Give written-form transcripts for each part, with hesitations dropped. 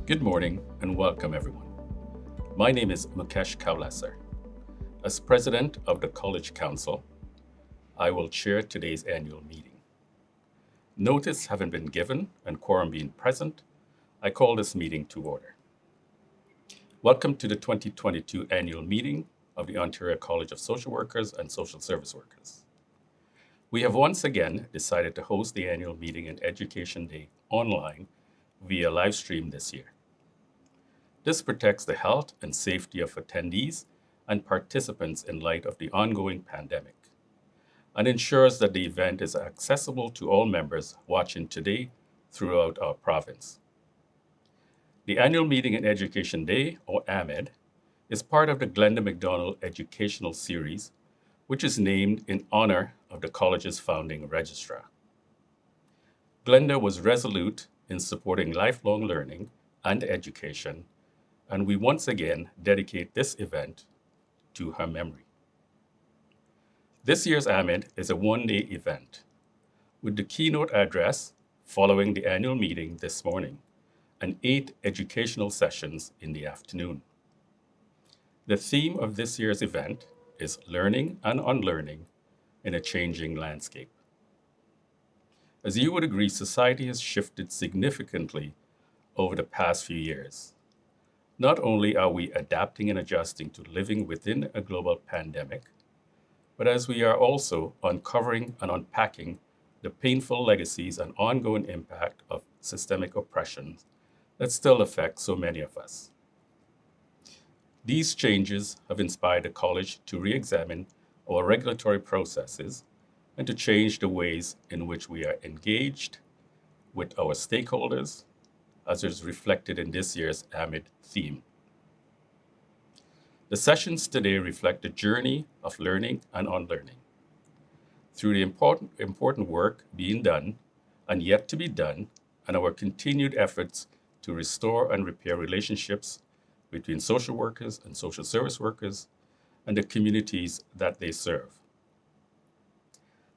Good morning and welcome everyone. My name is Mukesh Kaulasar. As President of the College Council, I will chair today's annual meeting. Notice having been given and quorum being present, I call this meeting to order. Welcome to the 2022 annual meeting of the Ontario College of Social Workers and Social Service Workers. We have once again decided to host the annual meeting and Education Day online via live stream this year. This protects the health and safety of attendees and participants in light of the ongoing pandemic, and ensures that the event is accessible to all members watching today throughout our province. The Annual Meeting and Education Day, or AMED, is part of the Glenda MacDonald Educational Series, which is named in honor of the college's founding registrar. Glenda was resolute in supporting lifelong learning and education, and we once again dedicate this event to her memory. This year's AMED is a one-day event, with the keynote address following the annual meeting this morning, and 8 educational sessions in the afternoon. The theme of this year's event is Learning and Unlearning in a Changing Landscape. As you would agree, society has shifted significantly over the past few years. Not only are we adapting and adjusting to living within a global pandemic, but as we are also uncovering and unpacking the painful legacies and ongoing impact of systemic oppression that still affect so many of us. These changes have inspired the college to re-examine our regulatory processes and to change the ways in which we are engaged with our stakeholders, as is reflected in this year's AMED theme. The sessions today reflect the journey of learning and unlearning. Through the important work being done and yet to be done, and our continued efforts to restore and repair relationships between social workers and social service workers and the communities that they serve.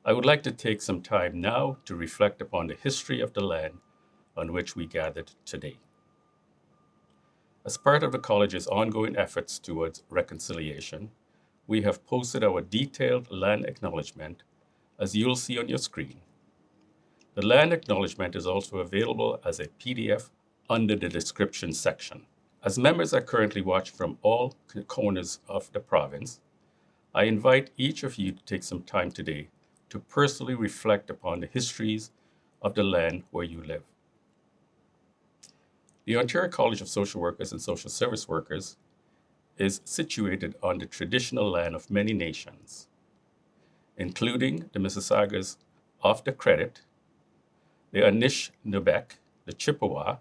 I would like to take some time now to reflect upon the history of the land on which we gathered today. As part of the college's ongoing efforts towards reconciliation, we have posted our detailed land acknowledgement, as you'll see on your screen. The land acknowledgement is also available as a PDF under the description section. As members are currently watching from all corners of the province, I invite each of you to take some time today to personally reflect upon the histories of the land where you live. The Ontario College of Social Workers and Social Service Workers is situated on the traditional land of many nations, including the Mississaugas of the Credit, the Anishinaabe, the Chippewa,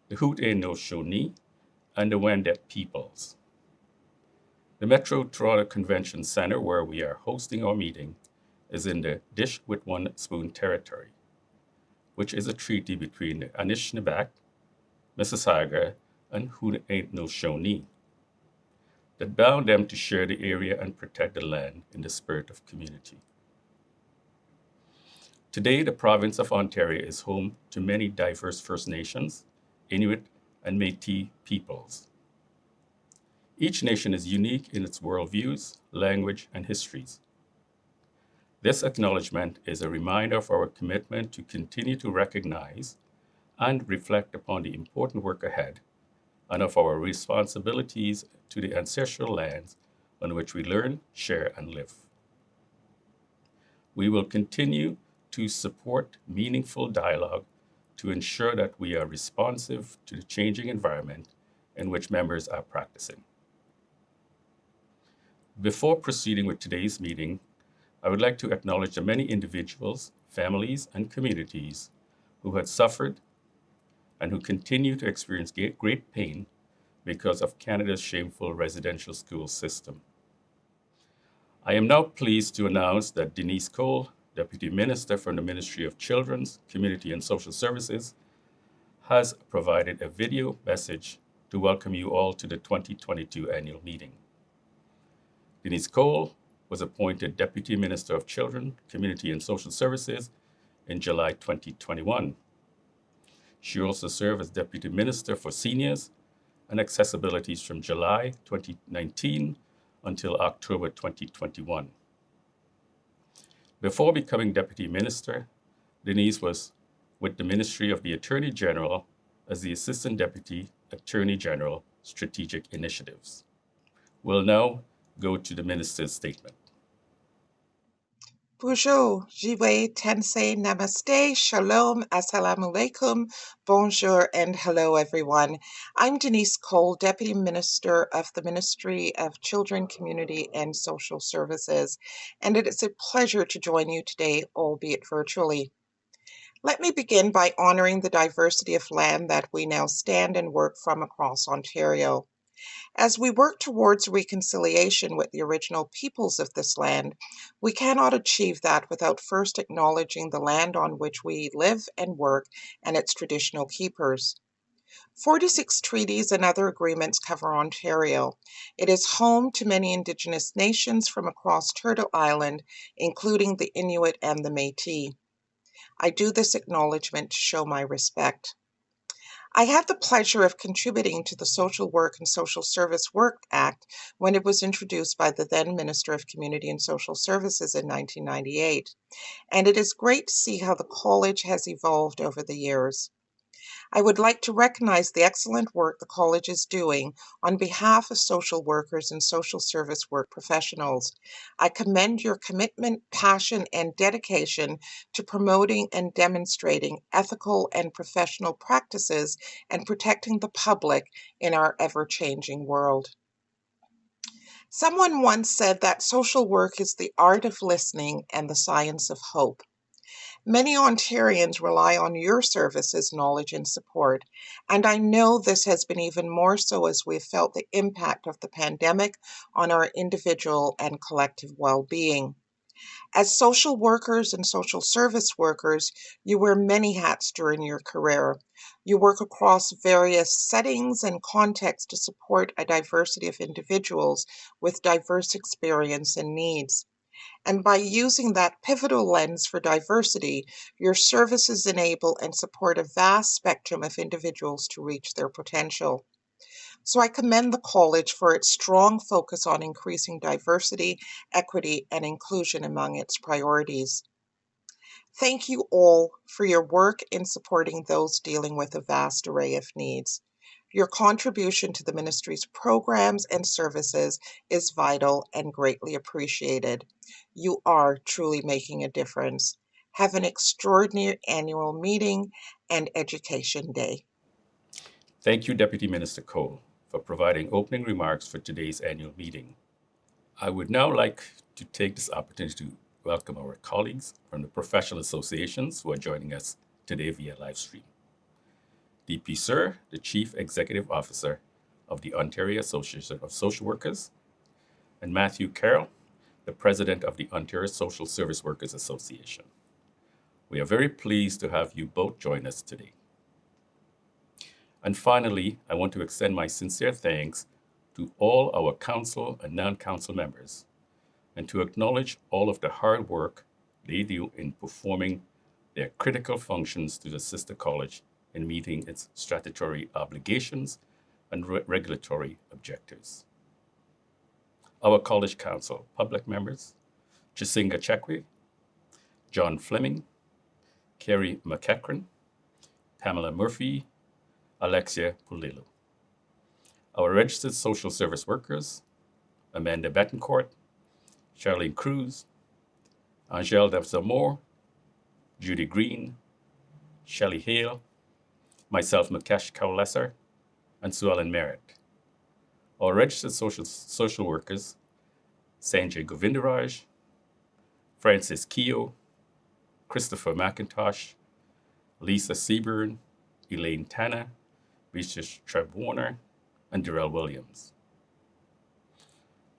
the Haudenosaunee, and the Wendat peoples. The Metro Toronto Convention Centre, where we are hosting our meeting, is in the Dish with One Spoon territory, which is a treaty between the Anishinaabe, Mississauga, and Haudenosaunee that bound them to share the area and protect the land in the spirit of community. Today, the province of Ontario is home to many diverse First Nations, Inuit, and Métis peoples. Each nation is unique in its worldviews, language, and histories. This acknowledgement is a reminder of our commitment to continue to recognize and reflect upon the important work ahead and of our responsibilities to the ancestral lands on which we learn, share, and live. We will continue to support meaningful dialogue to ensure that we are responsive to the changing environment in which members are practicing. Before proceeding with today's meeting, I would like to acknowledge the many individuals, families, and communities who had suffered and who continue to experience great pain because of Canada's shameful residential school system. I am now pleased to announce that Denise Cole, Deputy Minister from the Ministry of Children's, Community and Social Services, has provided a video message to welcome you all to the 2022 annual meeting. Denise Cole was appointed Deputy Minister of Children, Community and Social Services in July 2021. She also served as Deputy Minister for Seniors and Accessibilities from July 2019 until October 2021. Before becoming Deputy Minister, Denise was with the Ministry of the Attorney General as the Assistant Deputy Attorney General, Strategic Initiatives. We'll now go to the Minister's statement. Bonjour, jiwe, tensei, namaste, shalom, assalamu alaikum, bonjour, and hello, everyone. I'm Denise Cole, Deputy Minister of the Ministry of Children, Community, and Social Services, and it is a pleasure to join you today, albeit virtually. Let me begin by honoring the diversity of land that we now stand and work from across Ontario. As we work towards reconciliation with the original peoples of this land, we cannot achieve that without first acknowledging the land on which we live and work and its traditional keepers. 46 treaties and other agreements cover Ontario. It is home to many Indigenous nations from across Turtle Island, including the Inuit and the Métis. I do this acknowledgement to show my respect. I had the pleasure of contributing to the Social Work and Social Service Work Act when it was introduced by the then Minister of Community and Social Services in 1998, and it is great to see how the college has evolved over the years. I would like to recognize the excellent work the college is doing on behalf of social workers and social service work professionals. I commend your commitment, passion, and dedication to promoting and demonstrating ethical and professional practices and protecting the public in our ever-changing world. Someone once said that social work is the art of listening and the science of hope. Many Ontarians rely on your services, knowledge, and support, and I know this has been even more so as we've felt the impact of the pandemic on our individual and collective well-being. As social workers and social service workers, you wear many hats during your career. You work across various settings and contexts to support a diversity of individuals with diverse experience and needs. And by using that pivotal lens for diversity, your services enable and support a vast spectrum of individuals to reach their potential. So I commend the college for its strong focus on increasing diversity, equity, and inclusion among its priorities. Thank you all for your work in supporting those dealing with a vast array of needs. Your contribution to the ministry's programs and services is vital and greatly appreciated. You are truly making a difference. Have an extraordinary annual meeting and education day. Thank you, Deputy Minister Cole, for providing opening remarks for today's annual meeting. I would now like to take this opportunity to welcome our colleagues from the professional associations who are joining us today via live stream. D.P. Sir, the Chief Executive Officer of the Ontario Association of Social Workers, and Matthew Carroll, the President of the Ontario Social Service Workers Association. We are very pleased to have you both join us today. And finally, I want to extend my sincere thanks to all our council and non-council members, and to acknowledge all of the hard work they do in performing their critical functions to the sister college in meeting its statutory obligations and regulatory objectives. Our college council public members, Chisinga Chekwe, John Fleming, Kerry McEachran, Pamela Murphy, Alexia Pulilo. Our registered social service workers, Amanda Betancourt, Charlene Cruz, Angèle Zamore, Judy Green, Shelley Hale, myself, Mukesh Kaulesar, and Sue Ellen Merritt. Our registered social workers, Sanjay Govindaraj, Francis Keogh, Christopher McIntosh, Lisa Seaburn, Elaine Tanner, Beatrice Trev Warner, and Darrell Williams.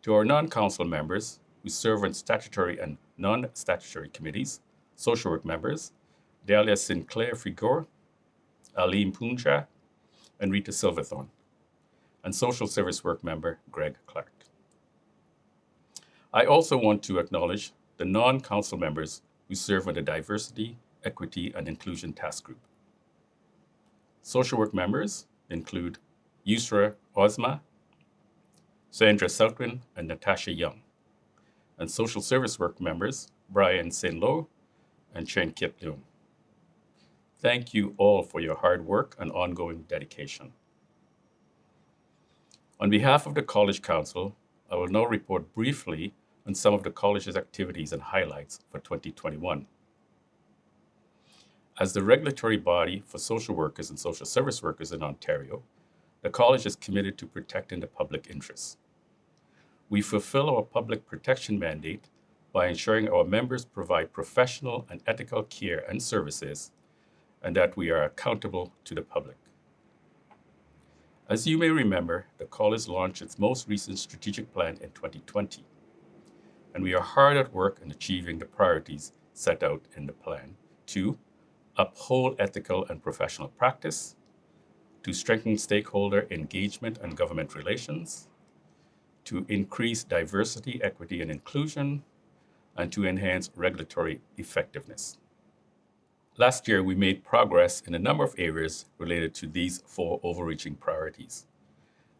To our non-council members who serve on statutory and non-statutory committees, social work members, Dahlia Sinclair Frigor, Aline Punja, and Rita Silverthorne, and social service work member Greg Clark. I also want to acknowledge the non-council members who serve on the Diversity, Equity, and Inclusion Task Group. Social work members include Yusra Ozma, Sandra Selkwin, and Natasha Young. And social service work members, Brian Sinlo and Chen Kip Leung. Thank you all for your hard work and ongoing dedication. On behalf of the College Council, I will now report briefly on some of the college's activities and highlights for 2021. As the regulatory body for social workers and social service workers in Ontario, the college is committed to protecting the public interest. We fulfill our public protection mandate by ensuring our members provide professional and ethical care and services, and that we are accountable to the public. As you may remember, the college launched its most recent strategic plan in 2020, and we are hard at work in achieving the priorities set out in the plan to uphold ethical and professional practice, to strengthen stakeholder engagement and government relations, to increase diversity, equity, and inclusion, and to enhance regulatory effectiveness. Last year, we made progress in a number of areas related to these 4 overreaching priorities,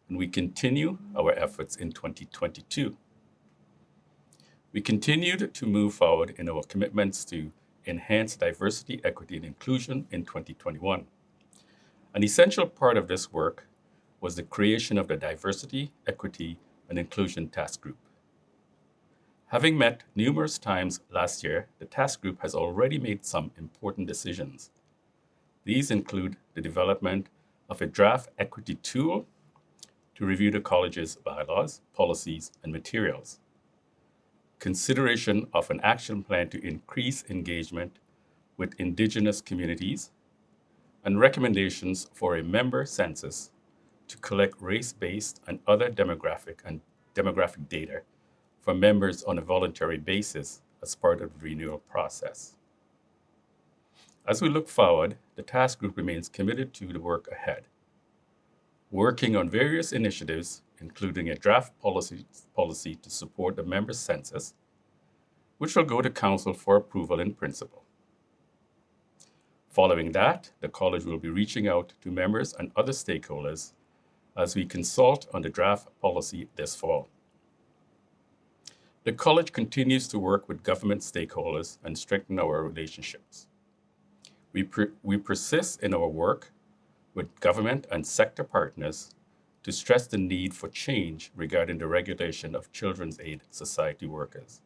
and we continue our efforts in 2022. We continued to move forward in our commitments to enhance diversity, equity, and inclusion in 2021. An essential part of this work was the creation of the Diversity, Equity, and Inclusion Task Group. Having met numerous times last year, the task group has already made some important decisions. These include the development of a draft equity tool to review the college's bylaws, policies, and materials, consideration of an action plan to increase engagement with Indigenous communities, and recommendations for a member census to collect race-based and other demographic data for members on a voluntary basis as part of the renewal process. As we look forward, the task group remains committed to the work ahead, working on various initiatives, including a draft policy to support the member census, which will go to Council for approval in principle. Following that, the college will be reaching out to members and other stakeholders as we consult on the draft policy this fall. The college continues to work with government stakeholders and strengthen our relationships. We persist in our work with government and sector partners to stress the need for change regarding the regulation of Children's Aid Society workers.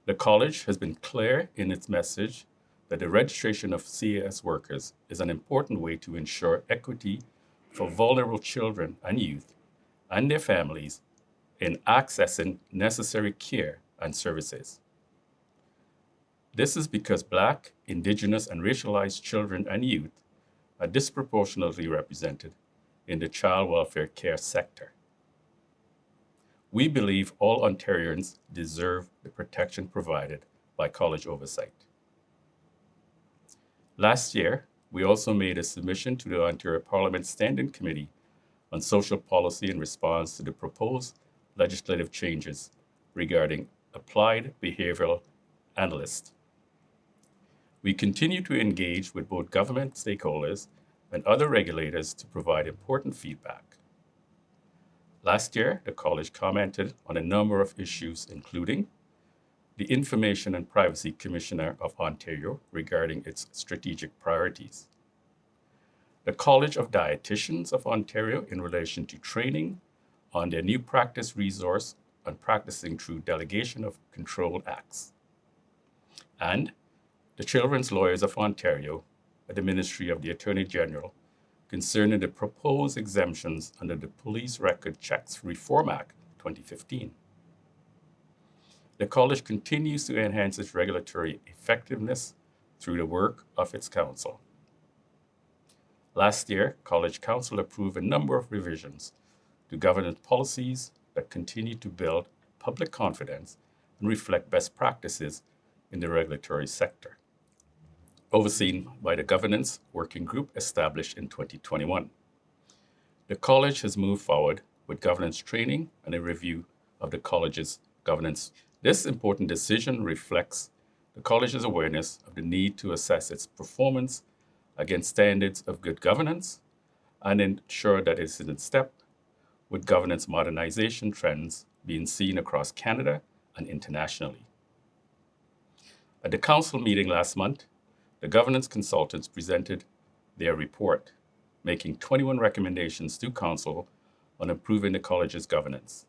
The college has been clear in its message that the registration of CAS workers is an important way to ensure equity for vulnerable children and youth and their families in accessing necessary care and services. This is because Black, Indigenous, and racialized children and youth are disproportionately represented in the child welfare care sector. We believe all Ontarians deserve the protection provided by college oversight. Last year, we also made a submission to the Ontario Parliament Standing Committee on Social Policy in response to the proposed legislative changes regarding applied behavioral analysts. We continue to engage with both government stakeholders and other regulators to provide important feedback. Last year, the college commented on a number of issues, including the Information and Privacy Commissioner of Ontario regarding its strategic priorities, the College of Dietitians of Ontario in relation to training on their new practice resource on practicing through delegation of control acts, and the Children's Lawyers of Ontario at the Ministry of the Attorney General concerning the proposed exemptions under the Police Record Checks Reform Act 2015. The college continues to enhance its regulatory effectiveness through the work of its council. Last year, College Council approved a number of revisions to governance policies that continue to build public confidence and reflect best practices in the regulatory sector, overseen by the Governance Working Group established in 2021. The college has moved forward with governance training and a review of the college's governance. This important decision reflects the college's awareness of the need to assess its performance against standards of good governance and ensure that it is in step with governance modernization trends being seen across Canada and internationally. At the council meeting last month, the governance consultants presented their report, making 21 recommendations to council on improving the college's governance.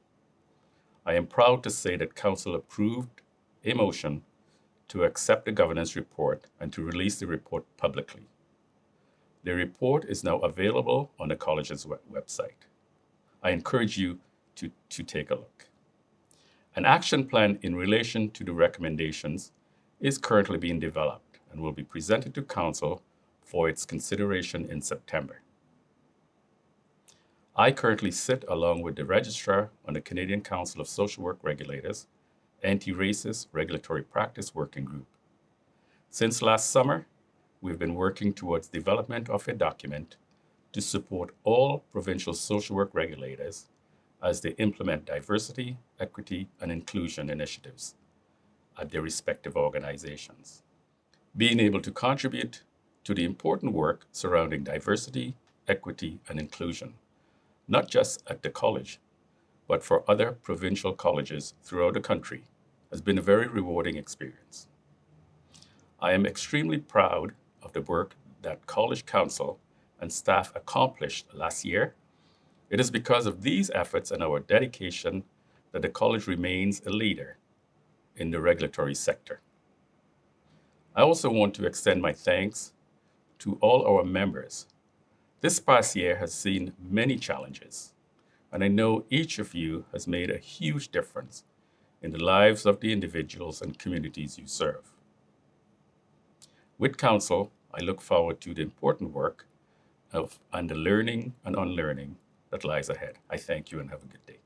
I am proud to say that council approved a motion to accept the governance report and to release the report publicly. The report is now available on the college's website. I encourage you to take a look. An action plan in relation to the recommendations is currently being developed and will be presented to council for its consideration in September. I currently sit along with the Registrar on the Canadian Council of Social Work Regulators Anti-Racist Regulatory Practice Working Group. Since last summer, we've been working towards development of a document to support all provincial social work regulators as they implement diversity, equity, and inclusion initiatives at their respective organizations. Being able to contribute to the important work surrounding diversity, equity, and inclusion, not just at the college, but for other provincial colleges throughout the country, has been a very rewarding experience. I am extremely proud of the work that College Council and staff accomplished last year. It is because of these efforts and our dedication that the college remains a leader in the regulatory sector. I also want to extend my thanks to all our members. This past year has seen many challenges, and I know each of you has made a huge difference in the lives of the individuals and communities you serve. With Council, I look forward to the important work and the learning and unlearning that lies ahead. I thank you and have a good day.